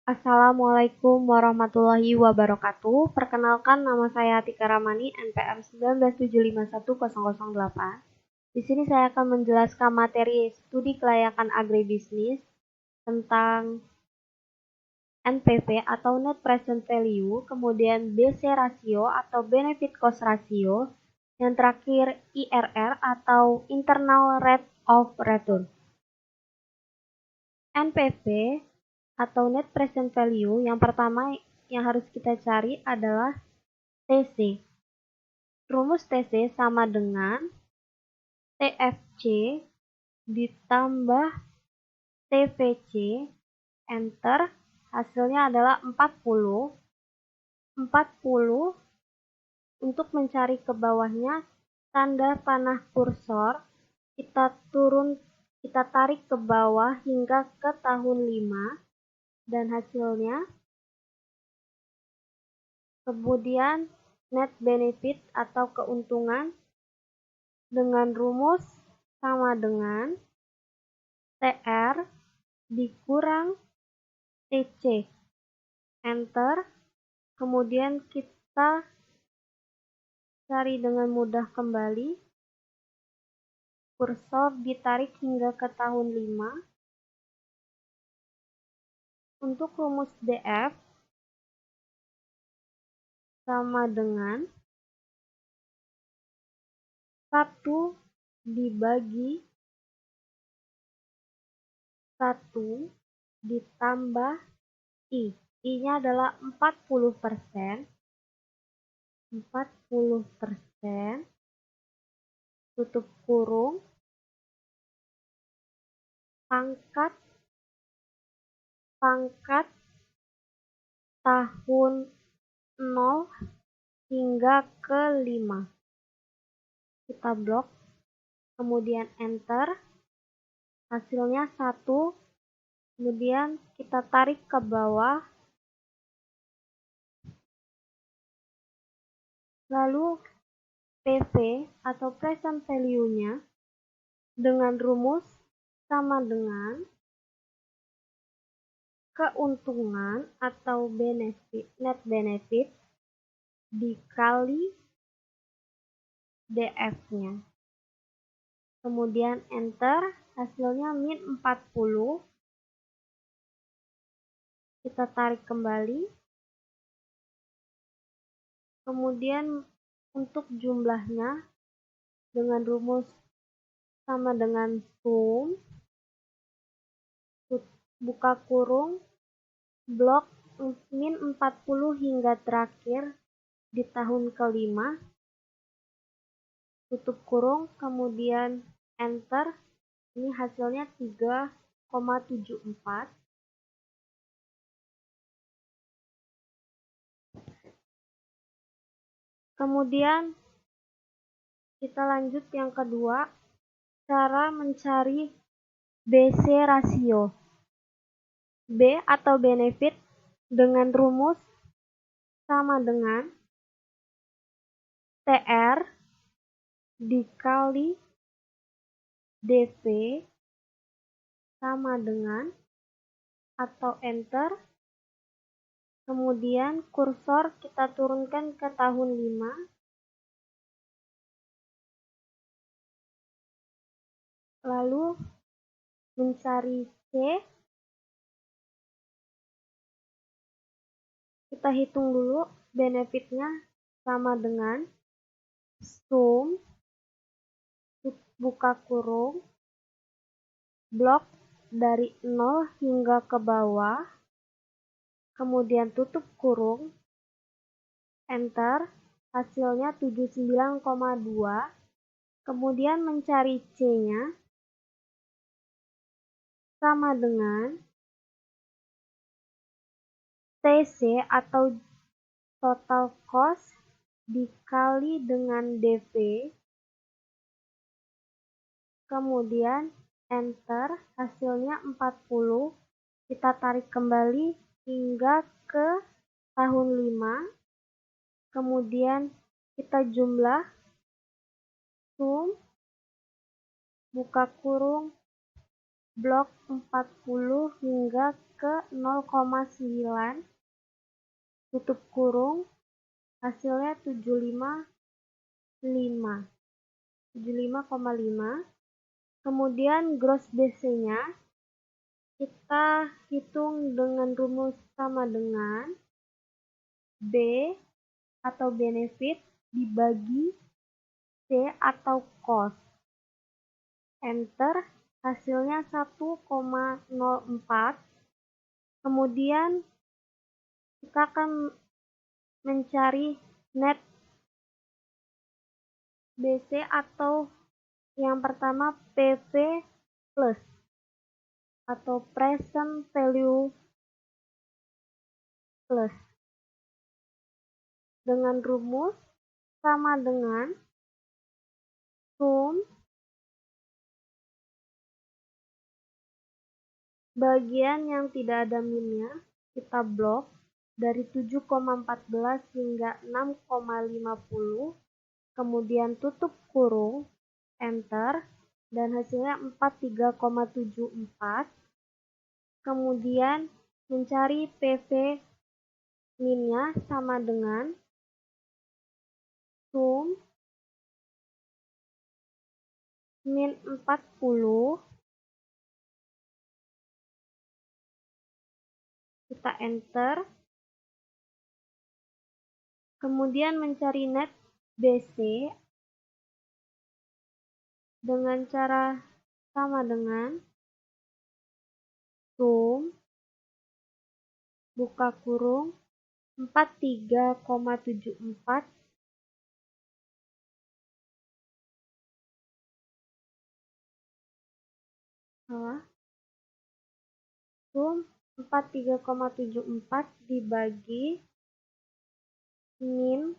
Assalamualaikum warahmatullahi wabarakatuh. Perkenalkan, nama saya Atika Ramani, NPM 197510008. Di sini saya akan menjelaskan materi studi kelayakan agribisnis tentang NPV atau Net Present Value, kemudian BC Ratio atau Benefit Cost Ratio, yang terakhir IRR atau Internal Rate of Return. NPV atau Net Present Value, yang pertama yang harus kita cari adalah TC. Rumus TC sama dengan TFC ditambah TVC, enter, hasilnya adalah 40. 40, untuk mencari ke bawahnya, tanda panah kursor, kita tarik ke bawah hingga ke tahun 5, dan hasilnya, kemudian net benefit atau keuntungan dengan rumus sama dengan TR dikurang TC, enter, kemudian kita cari dengan mudah kembali, kursor ditarik hingga ke tahun 5. Untuk rumus DF sama dengan 1 dibagi 1 ditambah I. I-nya adalah 40%. 40%, tutup kurung, pangkat tahun 0 hingga ke 5. Kita blok, kemudian enter, hasilnya 1, kemudian kita tarik ke bawah, lalu PV atau present value-nya dengan rumus sama dengan keuntungan atau net benefit dikali DF-nya. Kemudian enter, hasilnya min 40. Kita tarik kembali. Kemudian untuk jumlahnya dengan rumus sama dengan sum, buka kurung, blok min 40 hingga terakhir di tahun ke-5, tutup kurung, kemudian enter. Ini hasilnya 3,74. Kemudian kita lanjut yang kedua, cara mencari BC rasio. B atau benefit dengan rumus sama dengan TR dikali DV sama dengan, atau enter, kemudian kursor kita turunkan ke tahun 5, lalu mencari C. Kita hitung dulu, benefitnya sama dengan sum, buka kurung, blok dari 0 hingga ke bawah, kemudian tutup kurung, enter, hasilnya 79,2. Kemudian mencari C-nya sama dengan TC atau total cost dikali dengan DV, kemudian enter, hasilnya 40. Kita tarik kembali hingga ke tahun 5, kemudian kita jumlah sum, buka kurung, blok 40 hingga ke 0,9, tutup kurung, hasilnya 75,5. Kemudian gross BC-nya kita hitung dengan rumus sama dengan B atau benefit dibagi C atau cost. Enter, hasilnya 1,04. Kemudian kita akan mencari net BC atau yang pertama PV plus atau present value plus dengan rumus sama dengan sum bagian yang tidak ada minnya kita blok dari 7,14 hingga 6,50, kemudian tutup kurung, enter, dan hasilnya 43,74. Kemudian mencari PV minnya sama dengan sum min 40, kita enter, kemudian mencari net BC dengan cara sama dengan sum buka kurung 43,74 sum 43,74 dibagi min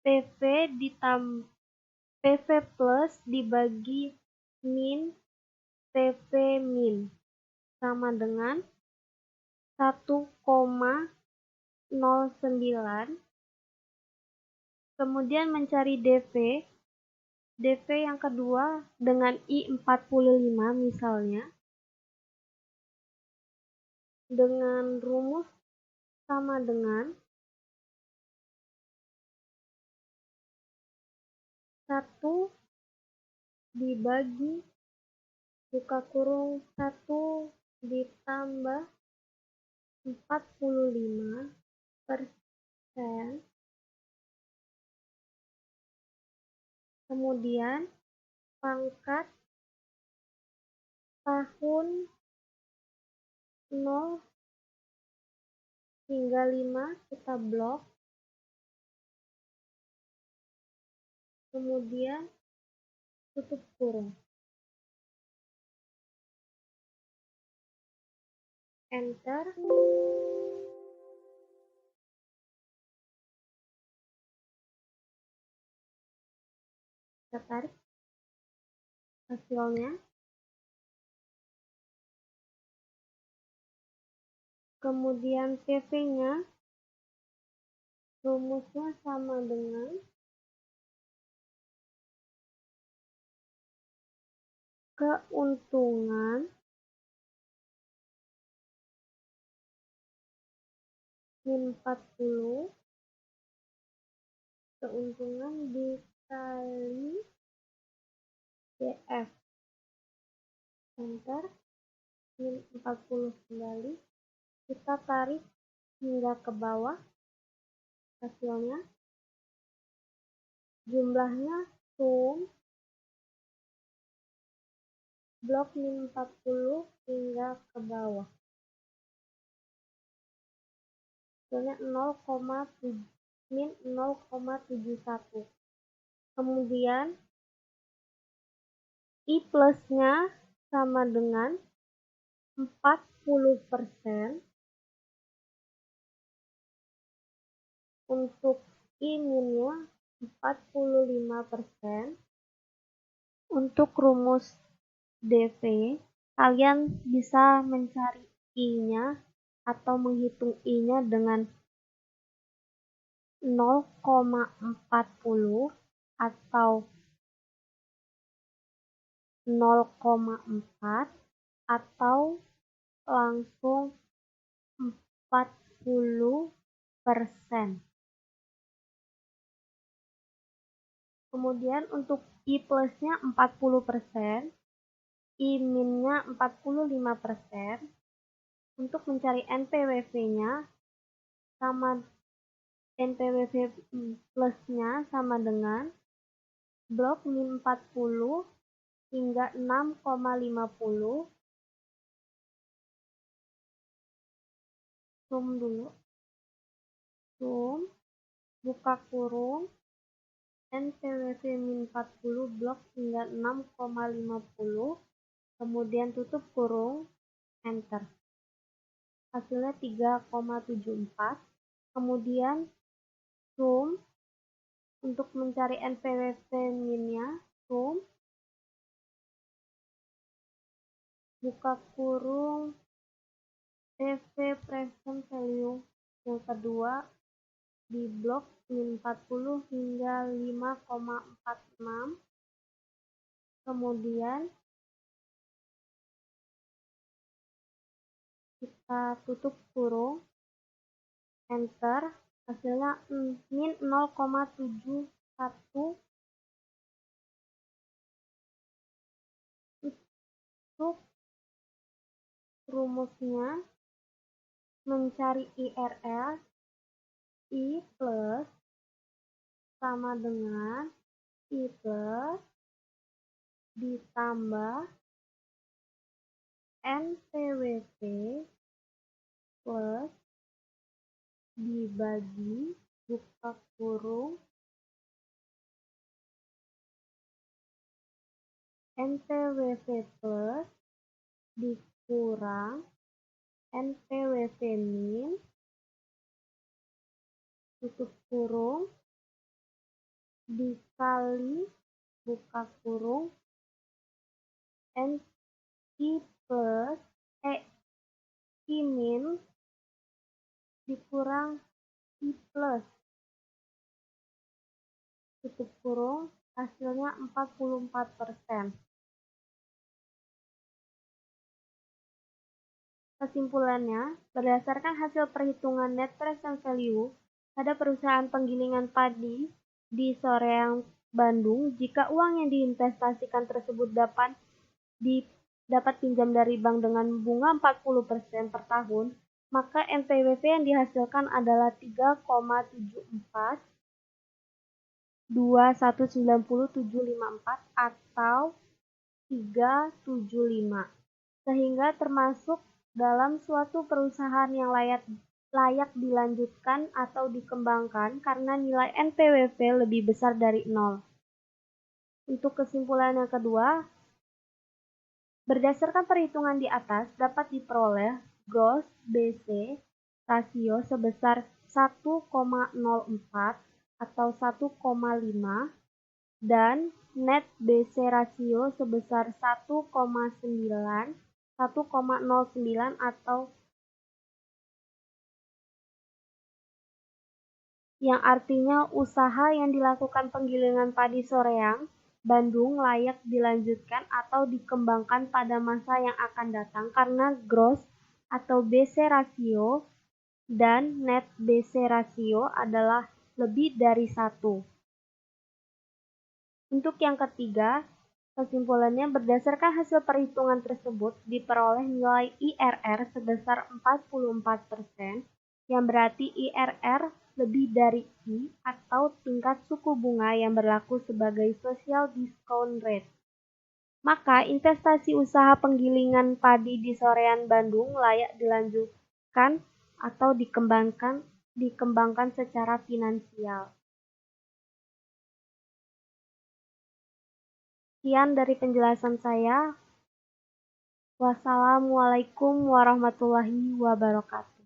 PV ditambah PV plus dibagi min PV min sama dengan 1,09. Kemudian mencari DV yang kedua dengan I45 misalnya, dengan rumus sama dengan 1 dibagi buka kurung 1 ditambah 45%, kemudian pangkat tahun 0 hingga 5 kita blok, kemudian tutup kurung, enter, kita tarik hasilnya, kemudian PV-nya rumusnya sama dengan keuntungan min 40, keuntungan dikali CF, enter, min 40 kembali, kita tarik hingga ke bawah, hasilnya jumlahnya sum blok min 40 hingga ke bawah, hasilnya min 0,71. Kemudian I plusnya sama dengan 40%, untuk I minnya 45%. Untuk rumus DV, kalian bisa mencari I-nya atau menghitung I-nya dengan 0,40 atau 0,4 atau langsung 40%. Kemudian untuk I plusnya 40%, I minnya 45%. Untuk mencari NPWP-nya sama NPWP plusnya sama dengan blok min 40 hingga 6,50. Sum dulu. Sum, buka kurung, NPWP min 40 blok hingga 6,50. Kemudian tutup kurung, enter. Hasilnya 3,74. Kemudian sum untuk mencari NPWP minnya, sum, buka kurung, PV present value yang kedua di blok min 40 hingga 5,46. Kemudian kita tutup kurung, enter. Hasilnya min 0,71. Untuk rumusnya mencari IRL, I plus sama dengan I plus ditambah NPWP plus dibagi buka kurung NPWP plus dikurang NPWP min tutup kurung dikali buka kurung I plus I min dikurang I plus tutup kurung, hasilnya 44%. Kesimpulannya, berdasarkan hasil perhitungan net present value pada perusahaan penggilingan padi di Soreang, Bandung, jika uang yang diinvestasikan tersebut dapat pinjam dari bank dengan bunga 40% per tahun, maka NPWP yang dihasilkan adalah 3,74 2190754 atau 375, sehingga termasuk dalam suatu perusahaan yang layak dilanjutkan atau dikembangkan karena nilai NPWP lebih besar dari 0. Untuk kesimpulan yang kedua, berdasarkan perhitungan di atas dapat diperoleh gross BC rasio sebesar 1,04 atau 1,5 dan net BC rasio sebesar 1,09 atau yang artinya usaha yang dilakukan penggilingan padi Soreang, Bandung layak dilanjutkan atau dikembangkan pada masa yang akan datang karena gross atau BC rasio dan net BC rasio adalah lebih dari 1. Untuk yang ketiga, kesimpulannya berdasarkan hasil perhitungan tersebut diperoleh nilai IRR sebesar 44%, yang berarti IRR lebih dari I atau tingkat suku bunga yang berlaku sebagai social discount rate. Maka investasi usaha penggilingan padi di Soreang, Bandung layak dilanjutkan atau dikembangkan secara finansial. Sekian dari penjelasan saya. Wassalamualaikum warahmatullahi wabarakatuh.